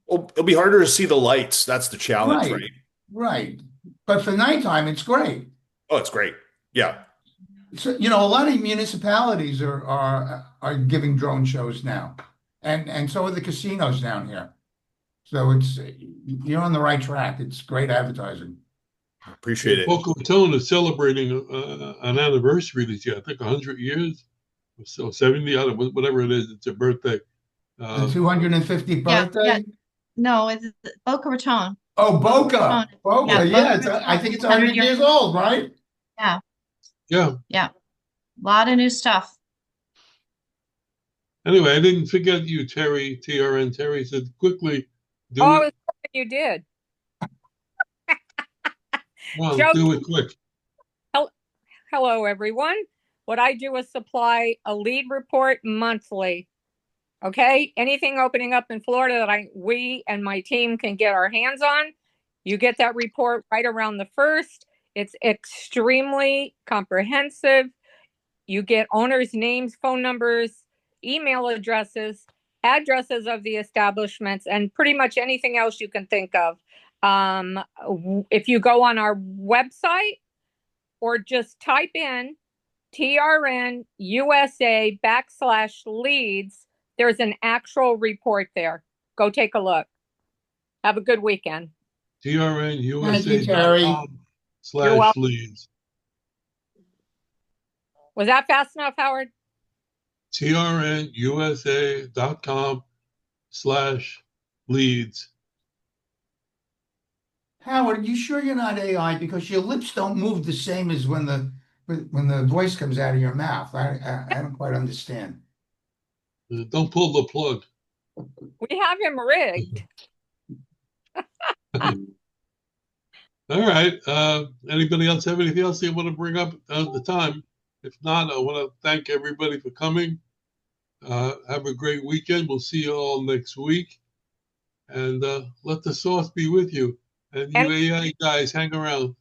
Well, it'll be harder to see the lights. That's the challenge, right?
Right. But for nighttime, it's great.
Oh, it's great. Yeah.
So, a lot of municipalities are giving drone shows now, and so are the casinos down here. So you're on the right track. It's great advertising.
Appreciate it.
Boca Raton is celebrating an anniversary this year. I think 100 years, so 70, I don't know, whatever it is. It's a birthday.
The 250th birthday.
Yeah. No, it's Boca Raton.
Oh, Boca. Yeah, I think it's 100 years old, right?
Yeah.
Yeah.
Yeah. A lot of new stuff.
Anyway, I didn't forget you, Terry, TRN. Terry said quickly, do
I
it.
was hoping you did.
Well, do it quick.
Hello, everyone. What I do is supply a lead report monthly. Okay, anything opening up in Florida that we and my team can get our hands on, you get that report right around the 1st. It's extremely comprehensive. You get owners' names, phone numbers, email addresses, addresses of the establishments, and pretty much anything else you can think of. If you go on our website or just type in TRN USA /leads, there's an actual report there. Go take a look. Have a good weekend.
TRNusa.com/leads.
Was that fast enough, Howard?
TRNusa.com/leads.
Howard, you sure you're not AI? Because your lips don't move the same as when the voice comes out of your mouth. I don't quite understand.
Don't pull the plug.
We have him rigged.
All right. Anybody else have anything else they want to bring up at the time? If not, I want to thank everybody for coming. Have a great weekend. We'll see you all next week. And let the sauce be with you. And you AI guys, hang around.